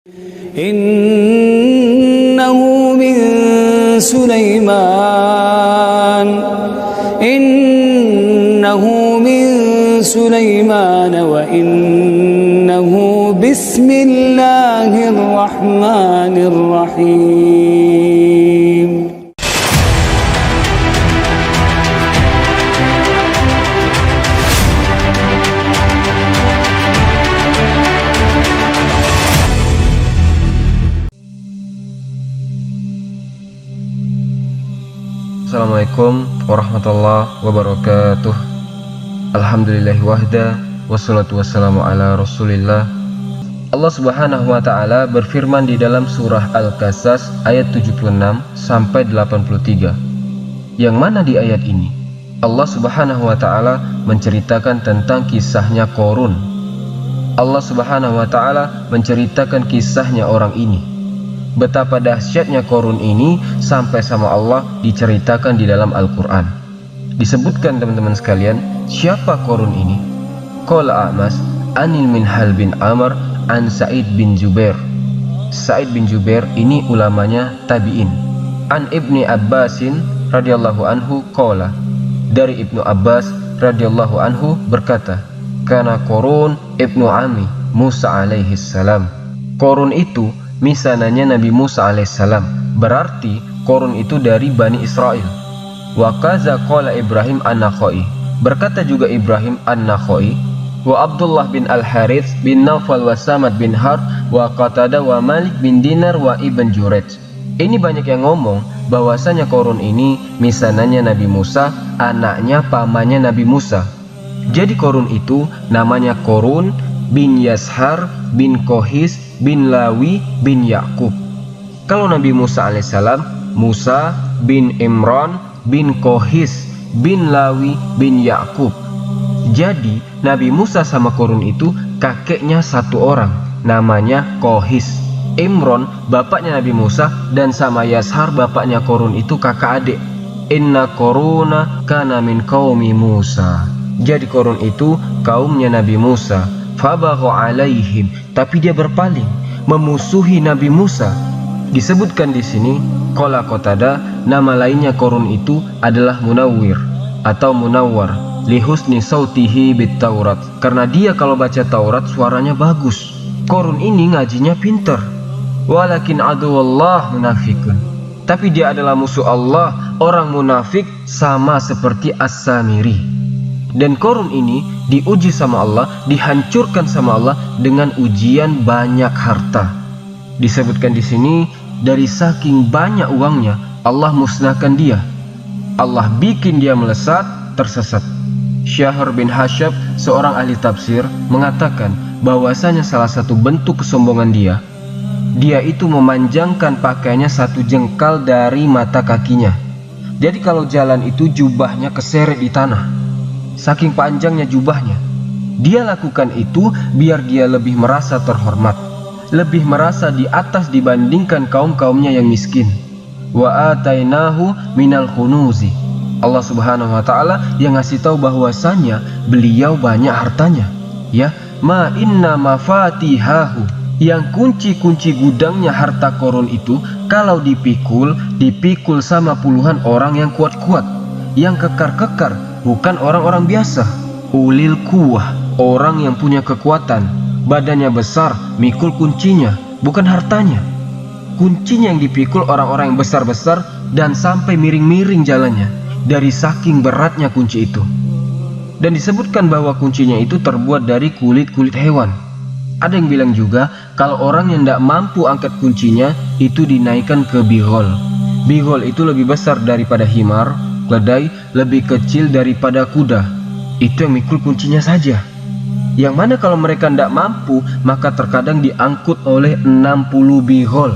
Innahu min Sulaiman wa innahu bismillahirrahmanirrahim. Assalamualaikum warahmatullahi wabarakatuh. Alhamdulillahi wahda, wassalatu wassalamu ala rasulillah. Allah subhanahu wa ta'ala berfirman di dalam surah Al-Qasas ayat 76 sampai 83, yang mana di ayat ini Allah subhanahu wa ta'ala menceritakan tentang kisahnya Qarun. Allah subhanahu wa ta'ala menceritakan kisahnya orang ini, betapa dahsyatnya Qarun ini sampai sama Allah diceritakan di dalam Al-Quran. Disebutkan teman-teman sekalian, siapa Qarun ini? Qala A'mas anil Minhal bin Amr an Sa'id bin Jubair. Sa'id bin Jubair ini ulamanya tabi'in. An Ibni Abbasin radhiyallahu anhu qala, dari Ibnu Abbas radhiyallahu anhu berkata, kana Qarun ibnu Ami Musa alaihi salam. Qarun itu misananya Nabi Musa alaihissalam, berarti Qarun itu dari Bani Israel. Wa kaza qala Ibrahim an-Nakhai, berkata juga Ibrahim an-Nakhai, wa Abdullah bin Al-Harith bin Naufal wa Samad bin Har wa Qatadah wa Malik bin Dinar wa Ibn Jurayj. Ini banyak yang ngomong bahwasanya Qarun ini misananya Nabi Musa, anaknya pamannya Nabi Musa. Jadi Qarun itu namanya Qarun bin Yashar bin Kohis bin Lawi bin Yakub. Kalau Nabi Musa alaihissalam, Musa bin Imran bin Kohis bin Lawi bin Yakub. Jadi Nabi Musa sama Qarun itu kakeknya satu orang, namanya Kohis. Imran bapaknya Nabi Musa, dan sama Yashar bapaknya Qarun itu kakak adik. Inna Qaruna kana min qaumi Musa. Jadi Qarun itu kaumnya Nabi Musa. Fabagha alaihim, tapi dia berpaling memusuhi Nabi Musa. Disebutkan di sini qala Qatadah, nama lainnya Qarun itu adalah Munawwir atau Munawwar li husni sautihi bit Taurat, karena dia kalau baca Taurat suaranya bagus. Qarun ini ngajinya pinter. Walakin aduwallah munafikun, tapi dia adalah musuh Allah, orang munafik sama seperti As-Samiri. Dan Qarun ini diuji sama Allah, dihancurkan sama Allah dengan ujian banyak harta. Disebutkan di sini, dari saking banyak uangnya Allah musnahkan dia. Allah bikin dia melesat, tersesat. Syahr bin Hashab, seorang ahli tafsir, mengatakan bahwasanya salah satu bentuk kesombongan dia itu memanjangkan pakaiannya satu jengkal dari mata kakinya. Jadi kalau jalan itu jubahnya keseret di tanah, saking panjangnya jubahnya. Dia lakukan itu biar dia lebih merasa terhormat, lebih merasa di atas dibandingkan kaum-kaumnya yang miskin. Wa atainahu minal khunuzi, Allah subhanahu wa ta'ala yang ngasih tahu bahwasanya beliau banyak hartanya. Ya, ma inna mafatihahu, yang kunci-kunci gudangnya harta Qarun itu kalau dipikul sama puluhan orang yang kuat-kuat, yang kekar-kekar, bukan orang-orang biasa. Ulil kuwah, orang yang punya kekuatan, badannya besar, mikul kuncinya, bukan hartanya. Kuncinya yang dipikul orang-orang yang besar-besar dan sampai miring-miring jalannya dari saking beratnya kunci itu. Dan disebutkan bahwa kuncinya itu terbuat dari kulit-kulit hewan. Ada yang bilang juga kalau orang yang tidak mampu angkat kuncinya itu dinaikkan ke bihol. Bihol itu lebih besar daripada himar, keledai lebih kecil daripada kuda. Itu yang mikul kuncinya saja. Yang mana kalau mereka tidak mampu, maka terkadang diangkut oleh 60 bihol.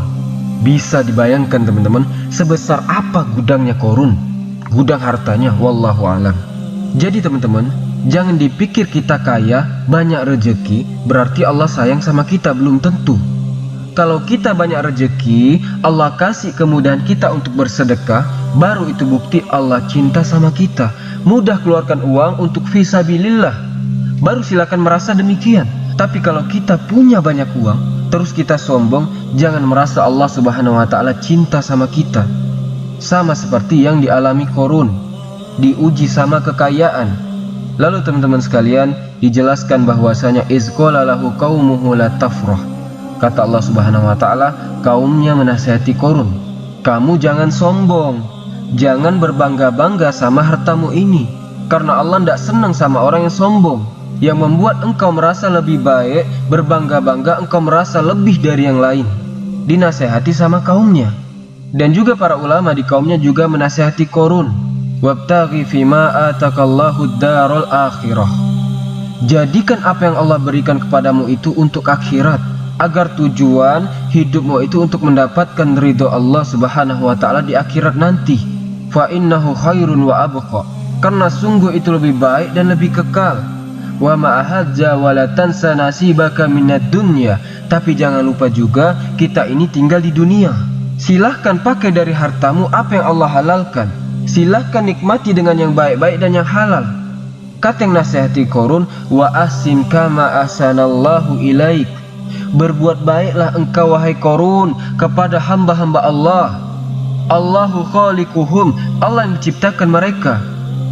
Bisa dibayangkan teman-teman sebesar apa gudangnya Qarun, gudang hartanya, wallahu alam. Jadi teman-teman, jangan dipikir kita kaya, banyak rezeki, berarti Allah sayang sama kita, belum tentu. Kalau kita banyak rezeki, Allah kasih kemudahan kita untuk bersedekah, baru itu bukti Allah cinta sama kita. Mudah keluarkan uang untuk fisabilillah, baru silakan merasa demikian. Tapi kalau kita punya banyak uang, terus kita sombong, jangan merasa Allah Subhanahu wa Ta'ala cinta sama kita. Sama seperti yang dialami Qarun, diuji sama kekayaan. Lalu teman-teman sekalian, dijelaskan bahwasanya izqala lahu qaumuhu la tafrah. Kata Allah Subhanahu wa Ta'ala, kaumnya menasihati Qarun, kamu jangan sombong, jangan berbangga-bangga sama hartamu ini, karena Allah tidak senang sama orang yang sombong, yang membuat engkau merasa lebih baik, berbangga-bangga engkau merasa lebih dari yang lain. Dinasihati sama kaumnya. Dan juga para ulama di kaumnya juga menasihati Qarun, wabtaghi fima atakallahu ad-darul akhirah. Jadikan apa yang Allah berikan kepadamu itu untuk akhirat, agar tujuan hidupmu itu untuk mendapatkan ridho Allah Subhanahu wa Ta'ala di akhirat nanti. Fa innahu khairun wa abqa, karena sungguh itu lebih baik dan lebih kekal. Wa ma'ahadza wa la tansa nasibaka minad dunya, tapi jangan lupa juga kita ini tinggal di dunia. Silahkan pakai dari hartamu apa yang Allah halalkan, silahkan nikmati dengan yang baik-baik dan yang halal. Kata yang nasihati Qarun, wa ahsin kama ahsanallahu ilaik, berbuat baiklah engkau wahai Qarun kepada hamba-hamba Allah. Allahu khaliquhum, Allah yang menciptakan mereka.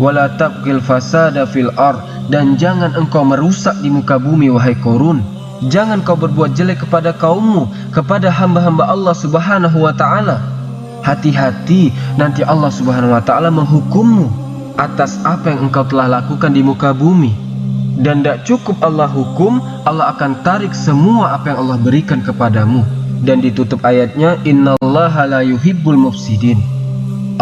Wala tabghil fasada fil ard, dan jangan engkau merusak di muka bumi wahai Qarun. Jangan kau berbuat jelek kepada kaummu, kepada hamba-hamba Allah Subhanahu wa Ta'ala. Hati-hati, nanti Allah Subhanahu wa Ta'ala menghukummu atas apa yang engkau telah lakukan di muka bumi. Dan tidak cukup Allah hukum, Allah akan tarik semua apa yang Allah berikan kepadamu. Dan ditutup ayatnya, innallaha la yuhibbul mufsidin.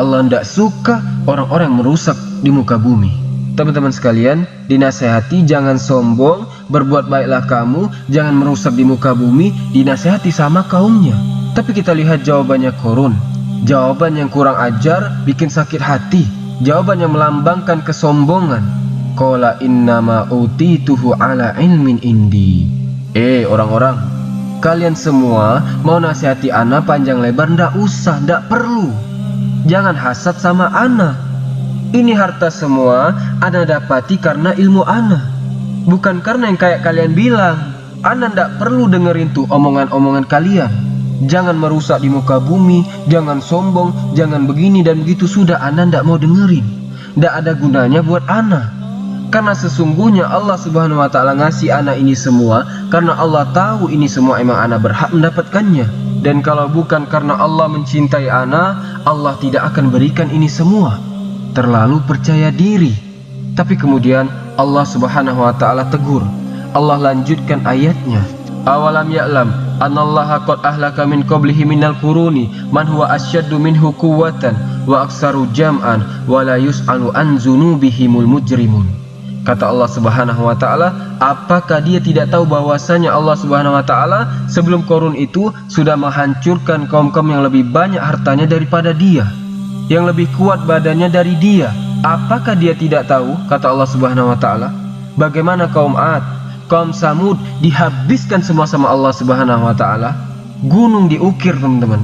Allah tidak suka orang-orang yang merusak di muka bumi. Teman-teman sekalian, dinasehati jangan sombong, berbuat baiklah kamu, jangan merusak di muka bumi, dinasehati sama kaumnya. Tapi kita lihat jawabannya Qarun, jawaban yang kurang ajar, bikin sakit hati, jawaban yang melambangkan kesombongan. Qala innama utituhu ala ilmin indi. Orang-orang, kalian semua mau nasihati ana panjang lebar, ndak usah, ndak perlu. Jangan hasad sama ana. Ini harta semua ana dapati karena ilmu ana, bukan karena yang kayak kalian bilang. Ana ndak perlu dengerin tuh omongan-omongan kalian. Jangan merusak di muka bumi, jangan sombong, jangan begini dan begitu. Sudah, ana ndak mau dengerin. Ndak ada gunanya buat ana. Karena sesungguhnya Allah Subhanahu wa Ta'ala ngasih ana ini semua karena Allah tahu ini semua emang ana berhak mendapatkannya. Dan kalau bukan karena Allah mencintai ana, Allah tidak akan berikan ini semua. Terlalu percaya diri. Tapi kemudian Allah Subhanahu wa Ta'ala tegur. Allah lanjutkan ayatnya, awalam ya'lam anallaha qad ahlaka min qablihi minal quruni man huwa asyaddu minhu quwwatan wa aksaru jam'an wa la yus'alu an dzunubihimul mujrimun. Kata Allah Subhanahu wa Ta'ala, apakah dia tidak tahu bahwasanya Allah Subhanahu wa Ta'ala sebelum Qarun itu sudah menghancurkan kaum-kaum yang lebih banyak hartanya daripada dia, yang lebih kuat badannya dari dia. Apakah dia tidak tahu? Kata Allah Subhanahu wa Ta'ala, bagaimana kaum Ad, kaum Samud dihabiskan semua sama Allah Subhanahu wa Ta'ala. Gunung diukir, teman-teman.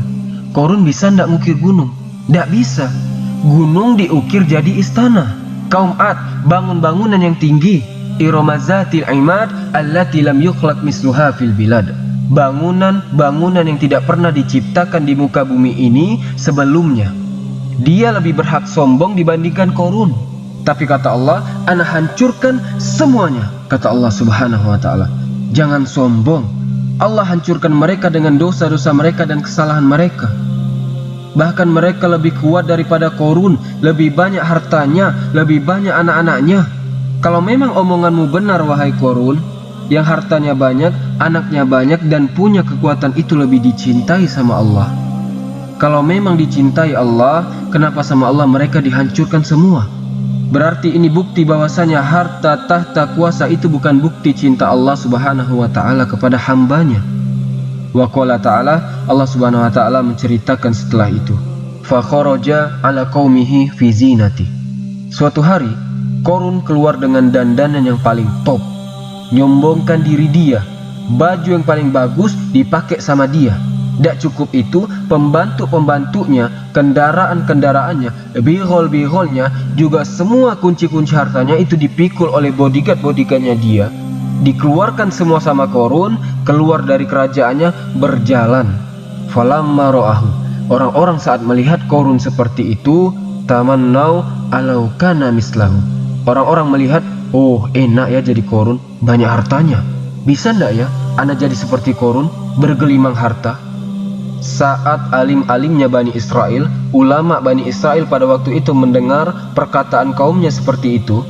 Qarun bisa ndak ngukir gunung? Ndak bisa. Gunung diukir jadi istana. Kaum Ad bangun bangunan yang tinggi, iromazatil imad allati lam yukhlaq misluha fil bilad. Bangunan-bangunan yang tidak pernah diciptakan di muka bumi ini sebelumnya. Dia lebih berhak sombong dibandingkan Qarun. Tapi kata Allah, ana hancurkan semuanya. Kata Allah Subhanahu wa Ta'ala, jangan sombong. Allah hancurkan mereka dengan dosa-dosa mereka dan kesalahan mereka. Bahkan mereka lebih kuat daripada Qarun, lebih banyak hartanya, lebih banyak anak-anaknya. Kalau memang omonganmu benar wahai Qarun, yang hartanya banyak, anaknya banyak, dan punya kekuatan itu lebih dicintai sama Allah. Kalau memang dicintai Allah, kenapa sama Allah mereka dihancurkan semua? Berarti ini bukti bahwasanya harta, tahta, kuasa itu bukan bukti cinta Allah Subhanahu wa Ta'ala kepada hambanya. Wa qala ta'ala, Allah Subhanahu wa Ta'ala menceritakan setelah itu, fa kharaja ala qaumihi fi zinati. Suatu hari Qarun keluar dengan dandanan yang paling top, nyombongkan diri dia, baju yang paling bagus dipakai sama dia. Tidak cukup itu, pembantu-pembantunya, kendaraan-kendaraannya, bihol-biholnya, juga semua kunci-kunci hartanya itu dipikul oleh bodyguard-bodyguardnya dia. Dikeluarkan semua sama Korun, keluar dari kerajaannya berjalan. Falamma ra'ahu, orang-orang saat melihat Korun seperti itu, tamannau alau kana mislahu. Orang-orang melihat, oh enak ya jadi Korun, banyak hartanya. Bisa ndak ya ana jadi seperti Korun, bergelimang harta? Saat alim-alimnya Bani Israel, ulama Bani Israel pada waktu itu mendengar perkataan kaumnya seperti itu,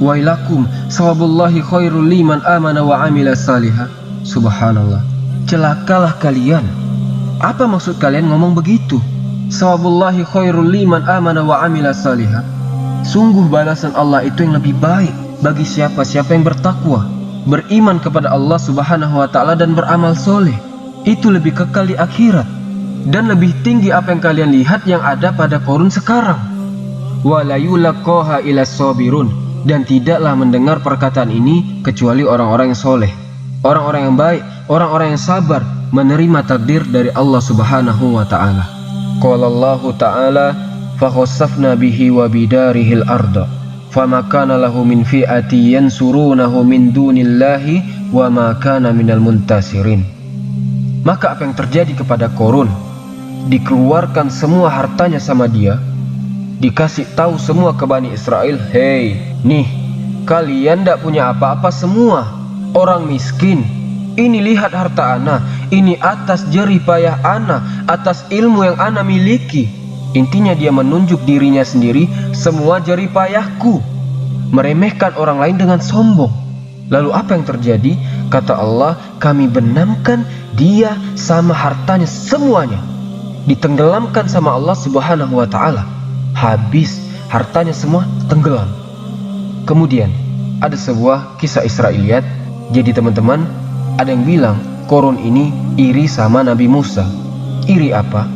wailakum sawabullahi khairul liman amana wa amila salihah. Subhanallah, celakalah kalian. Apa maksud kalian ngomong begitu? Sawabullahi khairul liman amana wa amila salihah. Sungguh balasan Allah itu yang lebih baik bagi siapa-siapa yang bertakwa, beriman kepada Allah Subhanahu wa ta'ala dan beramal soleh. Itu lebih kekal di akhirat dan lebih tinggi apa yang kalian lihat yang ada pada Korun sekarang. Wala yulaqaha illa sabirun, dan tidaklah mendengar perkataan ini kecuali orang-orang yang soleh, orang-orang yang baik, orang-orang yang sabar menerima takdir dari Allah Subhanahu wa ta'ala. Qala Allah ta'ala fa khassafna bihi wa bidarihil arda fama kana lahu min fi'ati yansurunahu min dunillahi wa ma kana minal muntasirin. Maka apa yang terjadi kepada Korun? Dikeluarkan semua hartanya sama dia, dikasih tahu semua ke Bani Israel, hei, nih, kalian ndak punya apa-apa semua, orang miskin. Ini lihat harta ana, ini atas jerih payah ana, atas ilmu yang ana miliki. Intinya dia menunjuk dirinya sendiri, semua jerih payahku, meremehkan orang lain dengan sombong. Lalu apa yang terjadi? Kata Allah, kami benamkan dia sama hartanya semuanya, ditenggelamkan sama Allah Subhanahu wa ta'ala. Habis hartanya semua tenggelam. Kemudian ada sebuah kisah Israiliyat. Jadi teman-teman, ada yang bilang Korun ini iri sama Nabi Musa. Iri apa?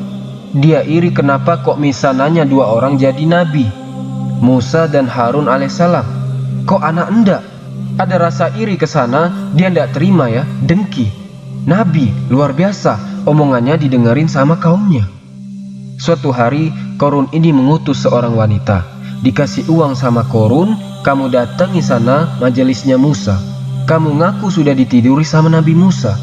Dia iri kenapa kok misalnya dua orang jadi nabi, Musa dan Harun alaihissalam. Kok anak enggak? Ada rasa iri ke sana, dia enggak terima ya, dengki. Nabi luar biasa, omongannya didengerin sama kaumnya. Suatu hari Korun ini mengutus seorang wanita, dikasih uang sama Korun, kamu datangi sana majelisnya Musa. Kamu ngaku sudah ditiduri sama Nabi Musa,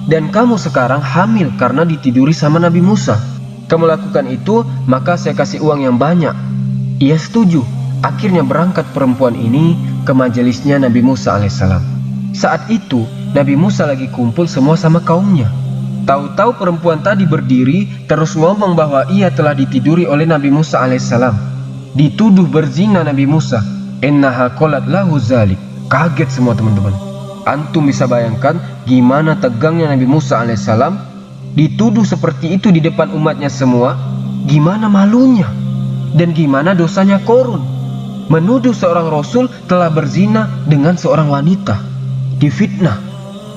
dan kamu sekarang hamil karena ditiduri sama Nabi Musa. Kamu lakukan itu, maka saya kasih uang yang banyak. Ia setuju. Akhirnya berangkat perempuan ini ke majelisnya Nabi Musa alaihissalam. Saat itu Nabi Musa lagi kumpul semua sama kaumnya. Tahu-tahu perempuan tadi berdiri terus ngomong bahwa ia telah ditiduri oleh Nabi Musa alaihissalam. Dituduh berzina Nabi Musa. Innaha qalat lahu zalik. Kaget semua teman-teman. Antum bisa bayangkan gimana tegangnya Nabi Musa alaihissalam, dituduh seperti itu di depan umatnya semua. Gimana malunya dan gimana dosanya Korun menuduh seorang rasul telah berzina dengan seorang wanita, difitnah.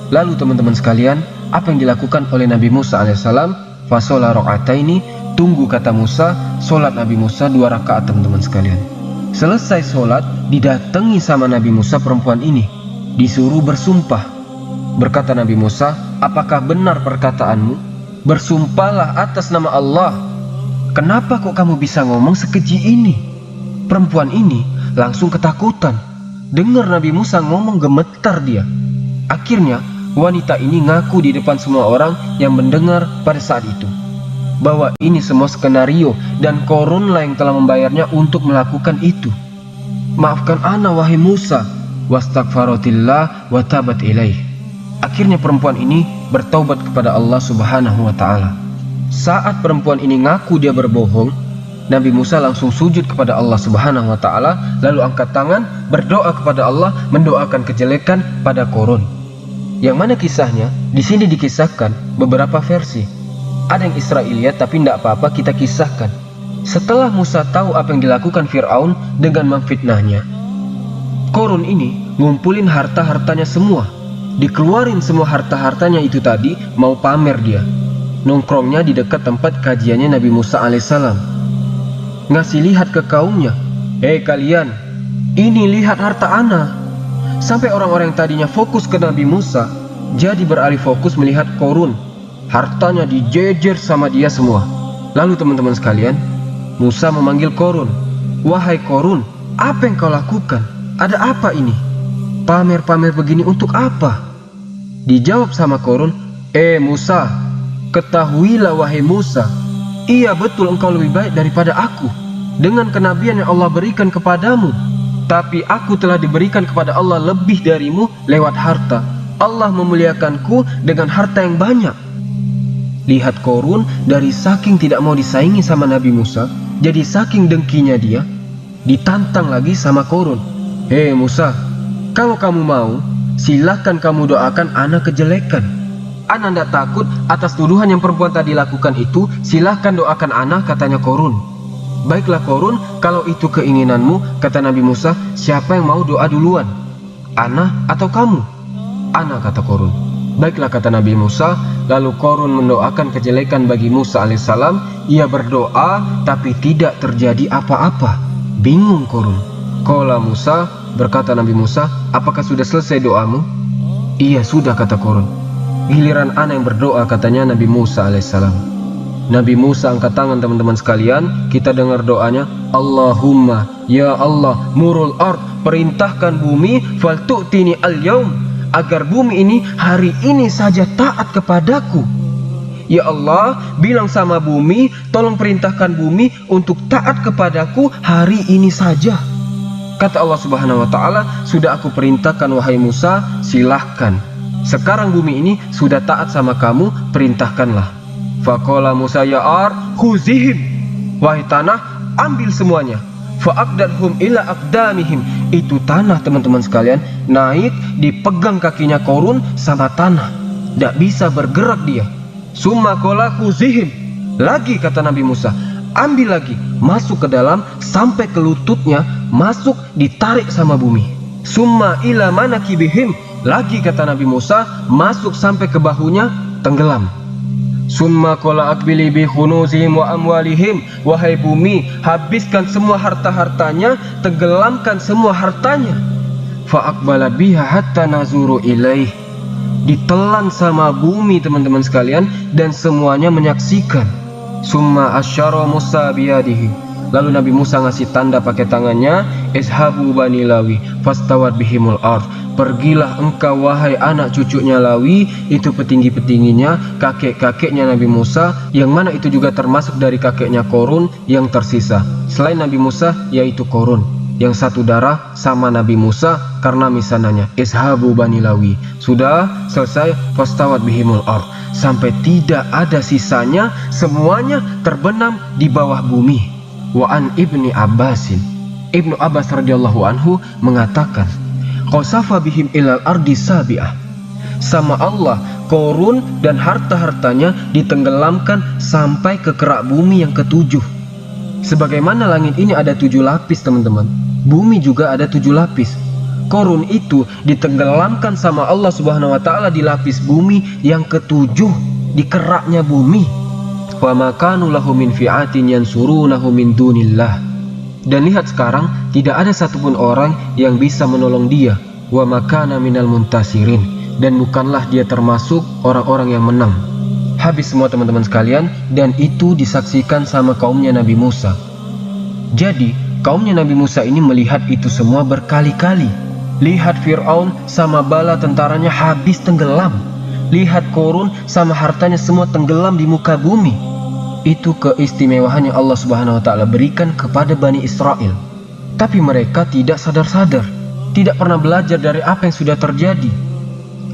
Lalu teman-teman sekalian, apa yang dilakukan oleh Nabi Musa alaihissalam? Fasola rakaataini, tunggu kata Musa, solat Nabi Musa 2 rakaat teman-teman sekalian. Selesai solat, didatangi sama Nabi Musa perempuan ini, disuruh bersumpah. Berkata Nabi Musa, apakah benar perkataanmu? Bersumpahlah atas nama Allah. Kenapa kok kamu bisa ngomong sekeji ini? Perempuan ini langsung ketakutan. Dengar Nabi Musa ngomong, gemetar dia. Akhirnya wanita ini ngaku di depan semua orang yang mendengar pada saat itu bahwa ini semua skenario dan Korun lah yang telah membayarnya untuk melakukan itu. Maafkan ana wahai Musa, wastaghfaratillah wa tabat ilaih. Akhirnya perempuan ini bertaubat kepada Allah Subhanahu wa ta'ala. Saat perempuan ini ngaku dia berbohong, Nabi Musa langsung sujud kepada Allah Subhanahu wa ta'ala, lalu angkat tangan berdoa kepada Allah, mendoakan kejelekan pada Korun. Yang mana kisahnya di sini dikisahkan beberapa versi. Ada yang Israiliyat tapi tidak apa-apa kita kisahkan. Setelah Musa tahu apa yang dilakukan Fir'aun dengan memfitnahnya, Korun ini ngumpulin harta-hartanya semua, dikeluarin semua harta-hartanya itu tadi, mau pamer dia. Nongkrongnya di dekat tempat kajiannya Nabi Musa alaihissalam. Ngasih lihat ke kaumnya, hei kalian, ini lihat harta ana. Sampai orang-orang yang tadinya fokus ke Nabi Musa jadi beralih fokus melihat Korun. Hartanya dijejer sama dia semua. Lalu teman-teman sekalian, Musa memanggil Korun. Wahai Korun, apa yang kau lakukan? Ada apa ini? pamer-pamer begini untuk apa? Dijawab sama Korun, Musa, ketahuilah wahai Musa, iya betul engkau lebih baik daripada aku dengan kenabian yang Allah berikan kepadamu. Tapi aku telah diberikan kepada Allah lebih darimu lewat harta. Allah memuliakanku dengan harta yang banyak. Lihat Korun, dari saking tidak mau disaingi sama Nabi Musa, jadi saking dengkinya dia, ditantang lagi sama Korun. Musa, kalau kamu mau, silahkan kamu doakan ana kejelekan. Ana tidak takut atas tuduhan yang perempuan tadi lakukan itu. Silahkan doakan ana, katanya Korun. Baiklah Korun, kalau itu keinginanmu, kata Nabi Musa, siapa yang mau doa duluan? Ana atau kamu? Ana, kata Korun. Baiklah, kata Nabi Musa. Lalu Korun mendoakan kejelekan bagi Musa alaihissalam. Ia berdoa tapi tidak terjadi apa-apa. Bingung Korun. Qala Musa, berkata Nabi Musa, apakah sudah selesai doamu? Iya sudah, kata Korun. Giliran ana yang berdoa, katanya Nabi Musa alaihissalam. Nabi Musa angkat tangan, teman-teman sekalian. Kita dengar doanya. Allahumma, ya Allah, murul ard, perintahkan bumi, faltu'tini al-yaum, agar bumi ini hari ini saja taat kepadaku. Ya Allah, bilang sama bumi, tolong perintahkan bumi untuk taat kepadaku hari ini saja. Kata Allah Subhanahu wa ta'ala, sudah aku perintahkan wahai Musa, silahkan. Sekarang bumi ini sudah taat sama kamu, perintahkanlah. Faqala Musa ya ar, khuzihim. Wahai tanah, ambil semuanya. Fa'aqdadhum ila aqdamihim. Itu tanah, teman-teman sekalian, naik dipegang kakinya Korun sama tanah. Tidak bisa bergerak dia. Summa qala khuzihim. Lagi kata Nabi Musa, ambil lagi, masuk ke dalam sampai ke lututnya, masuk ditarik sama bumi. Summa ila manakibihim. Lagi kata Nabi Musa, masuk sampai ke bahunya, tenggelam. Summa qala akbili bi khunuzihim wa amwalihim. Wahai bumi, habiskan semua harta-hartanya, tenggelamkan semua hartanya. Fa aqbala biha hatta nazuru ilaih. Ditelan sama bumi, teman-teman sekalian, dan semuanya menyaksikan. Summa asyara Musa biyadihi. Lalu Nabi Musa ngasih tanda pakai tangannya, ishabu bani Lawi fastawat bihimul ard. Pergilah engkau wahai anak cucunya Lawi, itu petinggi-petingginya, kakek-kakeknya Nabi Musa, yang mana itu juga termasuk dari kakeknya Korun yang tersisa. Selain Nabi Musa, yaitu Korun, yang satu darah sama Nabi Musa karena misananya, ishabu bani Lawi. Sudah selesai, fastawat bihimul ard. Sampai tidak ada sisanya, semuanya terbenam di bawah bumi. Wa an ibni Abbasin, Ibnu Abbas radhiyallahu anhu mengatakan, qasafa bihim ilal ardi sabi'ah. Sama Allah, Korun dan harta-hartanya ditenggelamkan sampai ke kerak bumi yang ketujuh. Sebagaimana langit ini ada 7 lapis, teman-teman, bumi juga ada 7 lapis. Korun itu ditenggelamkan sama Allah Subhanahu wa ta'ala di lapis bumi yang ketujuh, di keraknya bumi. Wa makanu lahu min fi'atin yansurunahu min dunillah. Dan lihat sekarang, tidak ada satupun orang yang bisa menolong dia. Wa makana minal muntasirin. Dan bukanlah dia termasuk orang-orang yang menang. Habis semua, teman-teman sekalian, dan itu disaksikan sama kaumnya Nabi Musa. Jadi kaumnya Nabi Musa ini melihat itu semua berkali-kali. Lihat Fir'aun sama bala tentaranya habis tenggelam. Lihat Korun sama hartanya semua tenggelam di muka bumi. Itu keistimewaan yang Allah Subhanahu wa ta'ala berikan kepada Bani Israel. Tapi mereka tidak sadar-sadar, tidak pernah belajar dari apa yang sudah terjadi.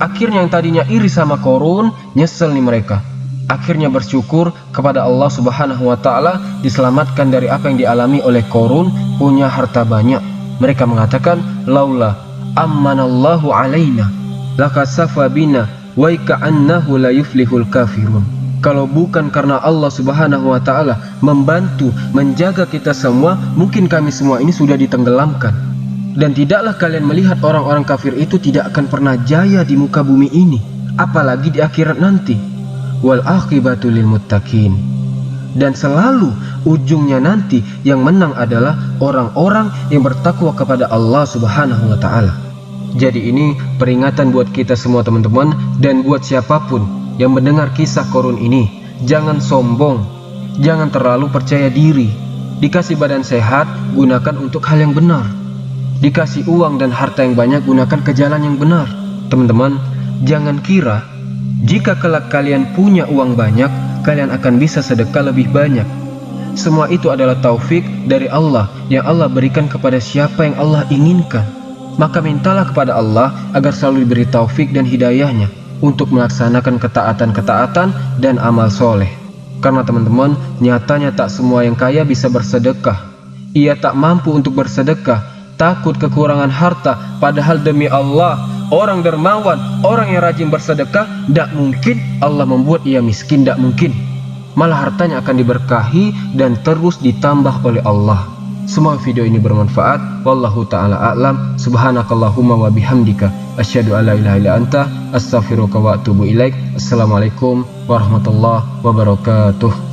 Akhirnya yang tadinya iri sama Korun, nyesel nih mereka. Akhirnya bersyukur kepada Allah Subhanahu wa ta'ala, diselamatkan dari apa yang dialami oleh Korun, punya harta banyak. Mereka mengatakan, laula ammanallahu alaina lakasafa bina wa ka'annahu la yuflihul kafirun. Kalau bukan karena Allah Subhanahu wa ta'ala membantu menjaga kita semua, mungkin kami semua ini sudah ditenggelamkan. Dan tidaklah kalian melihat orang-orang kafir itu tidak akan pernah jaya di muka bumi ini, apalagi di akhirat nanti. Wal aqibatu lil muttaqin. Dan selalu ujungnya nanti yang menang adalah orang-orang yang bertakwa kepada Allah Subhanahu wa ta'ala. Jadi ini peringatan buat kita semua, teman-teman, dan buat siapapun yang mendengar kisah Korun ini. Jangan sombong, jangan terlalu percaya diri. Dikasih badan sehat, gunakan untuk hal yang benar. Dikasih uang dan harta yang banyak, gunakan ke jalan yang benar. Teman-teman, jangan kira jika kelak kalian punya uang banyak, kalian akan bisa sedekah lebih banyak. Semua itu adalah taufik dari Allah yang Allah berikan kepada siapa yang Allah inginkan. Maka mintalah kepada Allah agar selalu diberi taufik dan hidayahnya untuk melaksanakan ketaatan-ketaatan dan amal soleh. Karena teman-teman, nyatanya tak semua yang kaya bisa bersedekah. Ia tak mampu untuk bersedekah, takut kekurangan harta, padahal demi Allah, orang dermawan, orang yang rajin bersedekah, tidak mungkin Allah membuat ia miskin, tidak mungkin. Malah hartanya akan diberkahi dan terus ditambah oleh Allah. Semoga video ini bermanfaat. Wallahu ta'ala a'lam. Subhanakallahumma wa bihamdika asyhadu an la ilaha illa anta astaghfiruka wa atubu ilaik. Assalamualaikum warahmatullahi wabarakatuh.